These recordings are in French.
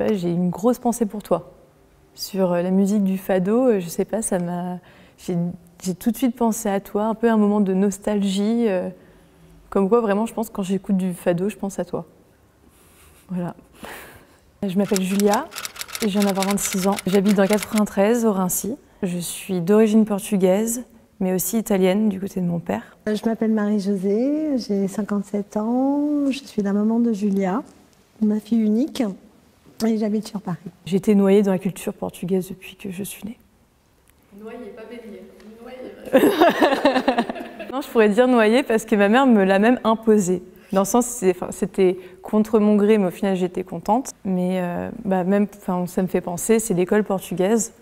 J'ai une grosse pensée pour toi. Sur la musique du fado, je sais pas, j'ai tout de suite pensé à toi, un peu un moment de nostalgie. Comme quoi, vraiment, je pense quand j'écoute du fado, je pense à toi. Voilà. Je m'appelle Julia et je viens d'avoir 26 ans. J'habite dans 93, au Raincy. Je suis d'origine portugaise, mais aussi italienne du côté de mon père. Je m'appelle Marie-Josée, j'ai 57 ans, je suis la maman de Julia, ma fille unique, et j'habite sur Paris. J'ai été noyée dans la culture portugaise depuis que je suis née. Noyée, pas bélier. Noyée. Non, je pourrais dire noyée parce que ma mère me l'a même imposé. Dans le sens, c'était contre mon gré, mais au final, j'étais contente. Mais ça me fait penser, c'est l'école portugaise.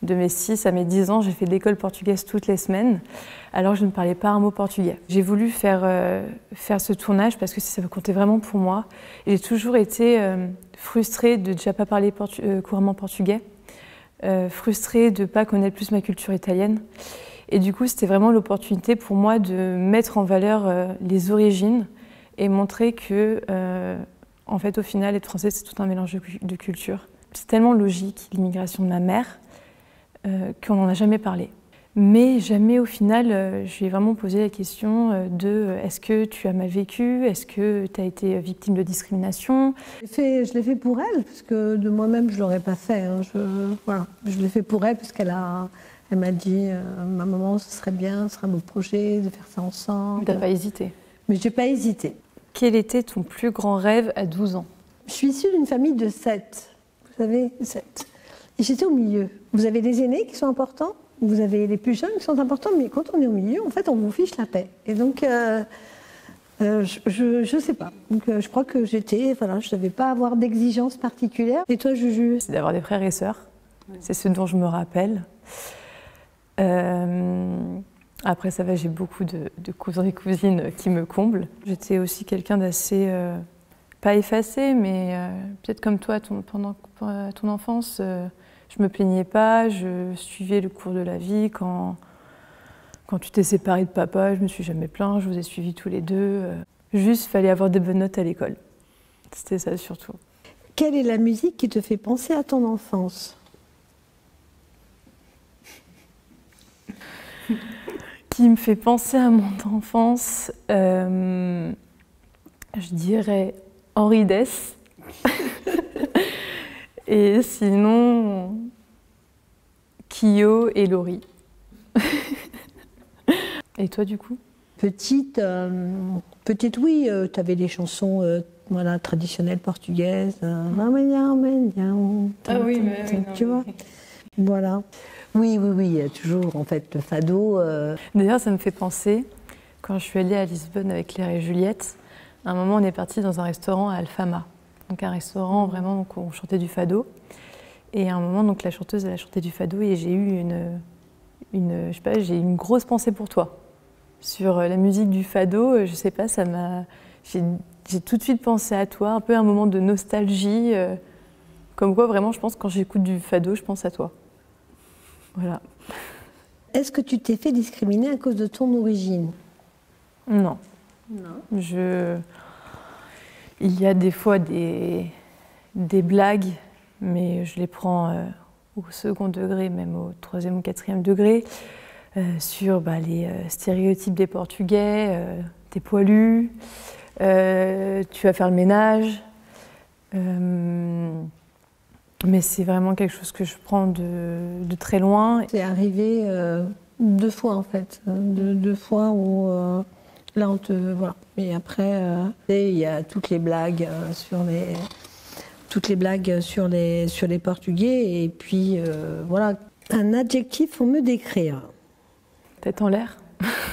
De mes 6 à mes 10 ans, j'ai fait de l'école portugaise toutes les semaines, alors je ne parlais pas un mot portugais. J'ai voulu faire ce tournage parce que ça comptait vraiment pour moi. Et j'ai toujours été frustrée de ne déjà pas parler couramment portugais, frustrée de ne pas connaître plus ma culture italienne. Et du coup, c'était vraiment l'opportunité pour moi de mettre en valeur les origines et montrer que, en fait, au final, être français, c'est tout un mélange de cultures. C'est tellement logique, l'immigration de ma mère, qu'on n'en a jamais parlé. Mais jamais au final, je lui ai vraiment posé la question de est-ce que tu as mal vécu, est-ce que tu as été victime de discrimination? Je l'ai fait pour elle, parce que de moi-même, je ne l'aurais pas fait. Hein. Je l'ai fait pour elle, parce qu'elle m'a dit ma maman, ce serait bien, ce serait un beau projet de faire ça ensemble. Tu n'as pas hésité? Mais je n'ai pas hésité. Quel était ton plus grand rêve à 12 ans? Je suis issue d'une famille de 7. Vous savez, 7. Et j'étais au milieu. Vous avez les aînés qui sont importants, vous avez les plus jeunes qui sont importants, mais quand on est au milieu, en fait, on vous fiche la paix. Et donc, je ne sais pas. Donc, je crois que je ne devais pas avoir d'exigence particulière. Et toi, Juju? C'est d'avoir des frères et sœurs. Ouais. C'est ce dont je me rappelle. Après, ça va, j'ai beaucoup de cousins et cousines qui me comblent. J'étais aussi quelqu'un d'assez, pas effacé, mais peut-être comme toi, pendant ton enfance, je me plaignais pas, je suivais le cours de la vie. Quand tu t'es séparée de papa, je me suis jamais plaint, je vous ai suivis tous les deux. Juste, il fallait avoir des bonnes notes à l'école. C'était ça surtout. Quelle est la musique qui te fait penser à ton enfance? Qui me fait penser à mon enfance, je dirais Henri Dess. Et sinon, Kyo et Laurie. Et toi, du coup? Petite, oui, tu avais les chansons traditionnelles portugaises. Ah oui, mais tu vois? Voilà. Oui, il y a toujours, en fait, le fado. D'ailleurs, ça me fait penser, quand je suis allée à Lisbonne avec Claire et Juliette, à un moment, on est parti dans un restaurant à Alfama. Donc un restaurant vraiment où on chantait du fado. Et à un moment, donc, la chanteuse, elle a chanté du fado et j'ai eu j'ai une grosse pensée pour toi. Sur la musique du fado, je sais pas, j'ai tout de suite pensé à toi, un peu un moment de nostalgie. Comme quoi, vraiment, je pense quand j'écoute du fado, je pense à toi. Voilà. Est-ce que tu t'es fait discriminer à cause de ton origine? Non. Non. Il y a des fois des blagues, mais je les prends au second degré, même au 3e ou 4e degré, sur les stéréotypes des Portugais, t'es poilu, tu vas faire le ménage. Mais c'est vraiment quelque chose que je prends de très loin. C'est arrivé 2 fois en fait, 2 fois où là on te voilà. Et après il y a toutes les blagues sur les Portugais et puis voilà. Un adjectif pour me décrire. Tête en l'air.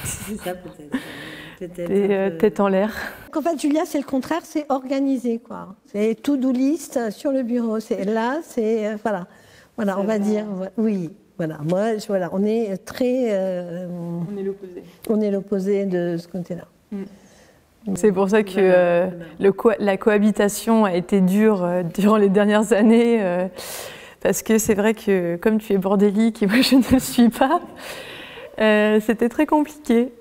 C'est ça peut-être. Tête en l'air. En fait, Julia, c'est le contraire, c'est organisé, quoi. C'est to-do list sur le bureau. C'est là, c'est voilà, on va dire, oui, voilà. Moi, voilà, on est très. On est l'opposé. On est l'opposé de ce côté-là. C'est pour ça que la cohabitation a été dure durant les dernières années, parce que c'est vrai que comme tu es bordélique et moi je ne le suis pas, c'était très compliqué.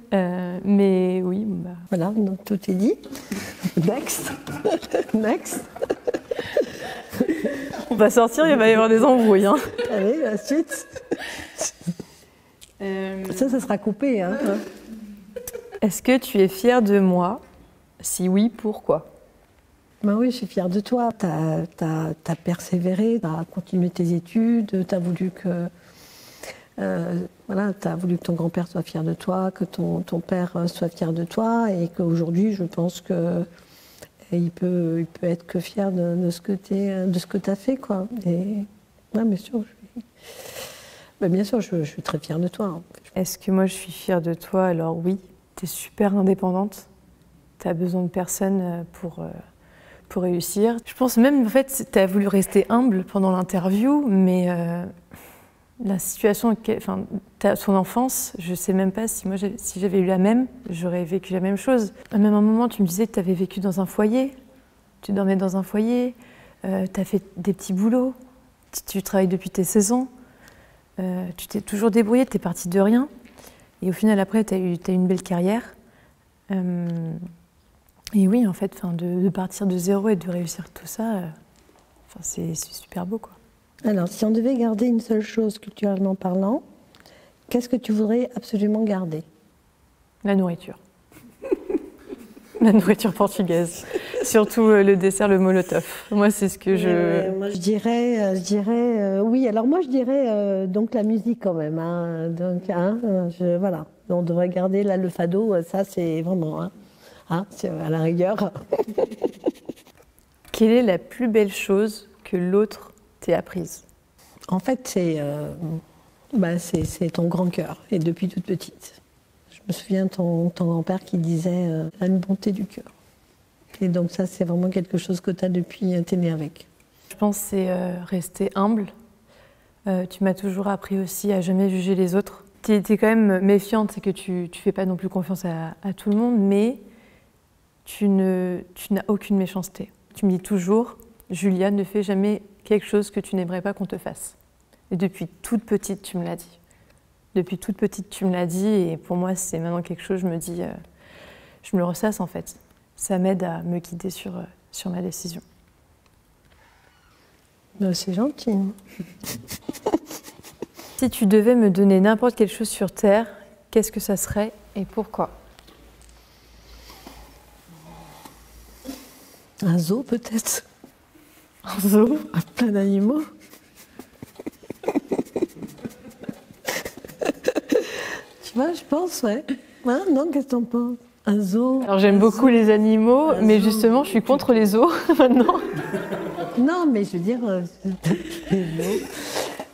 Mais oui. Voilà, donc tout est dit. Next. Next. On va sortir, il va y avoir des embrouilles. Hein. Allez, la suite. Ça sera coupé. Hein. Est-ce que tu es fière de moi? Si oui, pourquoi? Ben oui, je suis fière de toi. Tu as persévéré, tu as continué tes études, tu as voulu que... t'as voulu que ton grand-père soit fier de toi, que ton père soit fier de toi, et qu'aujourd'hui, je pense que il peut être que fier de ce que tu as fait, quoi. Et ouais, bien sûr, je suis très fière de toi. Hein. Est-ce que moi je suis fière de toi? Alors oui, tu es super indépendante, tu as besoin de personne pour réussir. Je pense même, en fait, tu as voulu rester humble pendant l'interview, mais la situation, enfin, son enfance, je sais même pas si moi, si j'avais eu la même, j'aurais vécu la même chose. À même un moment, tu me disais que tu avais vécu dans un foyer, tu dormais dans un foyer, tu as fait des petits boulots, tu travailles depuis tes 16 ans, tu t'es toujours débrouillée, tu es partie de rien, et au final, après, tu as eu une belle carrière. Et oui, en fait, de partir de zéro et de réussir tout ça, c'est super beau, quoi. Alors, si on devait garder une seule chose culturellement parlant, qu'est-ce que tu voudrais absolument garder? La nourriture. La nourriture portugaise. Surtout le dessert, le molotov. Moi, c'est ce que je... Moi, je dirais oui. Alors, moi, je dirais donc la musique quand même. Hein. Donc, voilà. On devrait garder là, le fado. Ça, c'est vraiment... c'est à la rigueur. Quelle est la plus belle chose que l'autre t'ait apprise? En fait, c'est ton grand cœur, et depuis toute petite. Je me souviens de ton grand-père qui disait la bonté du cœur. Et donc ça, c'est vraiment quelque chose que tu as depuis t'es né avec. Je pense que c'est rester humble. Tu m'as toujours appris aussi à jamais juger les autres. Tu es quand même méfiante, c'est que tu fais pas non plus confiance à tout le monde, mais tu n'as aucune méchanceté. Tu me dis toujours, Julia, ne fais jamais quelque chose que tu n'aimerais pas qu'on te fasse. Et depuis toute petite, tu me l'as dit. Depuis toute petite, tu me l'as dit, et pour moi, c'est maintenant quelque chose, je me dis, je me le ressasse en fait. Ça m'aide à me guider sur ma décision. C'est gentil. Si tu devais me donner n'importe quelle chose sur Terre, qu'est-ce que ça serait et pourquoi? Un zoo peut-être. Un zoo? Plein d'animaux. Tu vois, je pense, ouais. Hein, non, qu'est-ce que t'en penses? Un zoo. Alors j'aime beaucoup les animaux, mais justement, je suis contre les zoos maintenant. Non, mais je veux dire,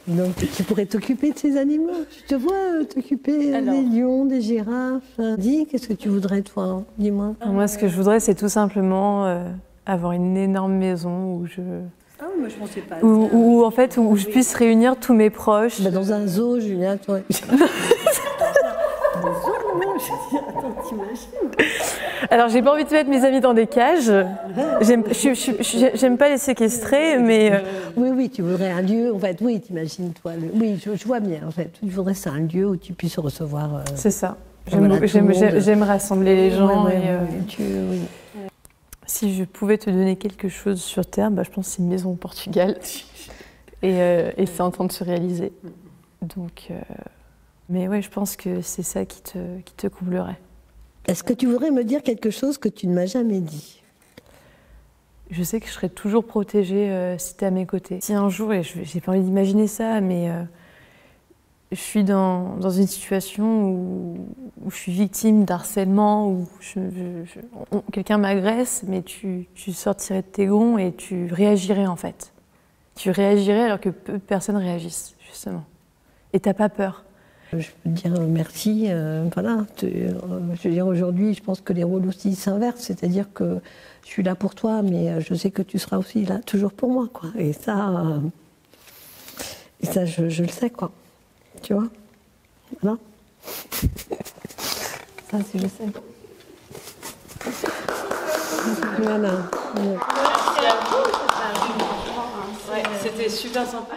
donc tu pourrais t'occuper de ces animaux. Je te vois t'occuper des lions, des girafes. Dis, qu'est-ce que tu voudrais toi? Dis-moi. Moi, ce que je voudrais, c'est tout simplement avoir une énorme maison où je... Ah, moi je pensais pas. Où en fait, où je puisse réunir tous mes proches. Bah, dans un zoo, Julien, toi. Attends, t'imagines? Alors, j'ai pas envie de mettre mes amis dans des cages. J'aime pas les séquestrer, mais... Oui, tu voudrais un lieu, en fait, oui, t'imagines, toi. Oui, je vois bien, en fait. Tu voudrais ça, un lieu où tu puisses recevoir... C'est ça. J'aime rassembler les gens. Oui. Si je pouvais te donner quelque chose sur Terre, je pense que c'est une maison au Portugal. Et c'est en train de se réaliser. Donc... Mais ouais, je pense que c'est ça qui te comblerait. Est-ce que tu voudrais me dire quelque chose que tu ne m'as jamais dit? Je sais que je serai toujours protégée si tu es à mes côtés. Si un jour, et j'ai pas envie d'imaginer ça, mais je suis dans une situation où je suis victime d'harcèlement, où quelqu'un m'agresse, mais tu sortirais de tes gonds et tu réagirais en fait. Tu réagirais alors que peu de personnes réagissent, justement. Et t'as pas peur. Je peux te dire merci, voilà. Je veux dire, aujourd'hui, je pense que les rôles aussi s'inversent, c'est-à-dire que je suis là pour toi, mais je sais que tu seras aussi là toujours pour moi, quoi. Et ça, je le sais, quoi. Tu vois? Voilà. Ça, je le sais. Voilà. C'était super sympa.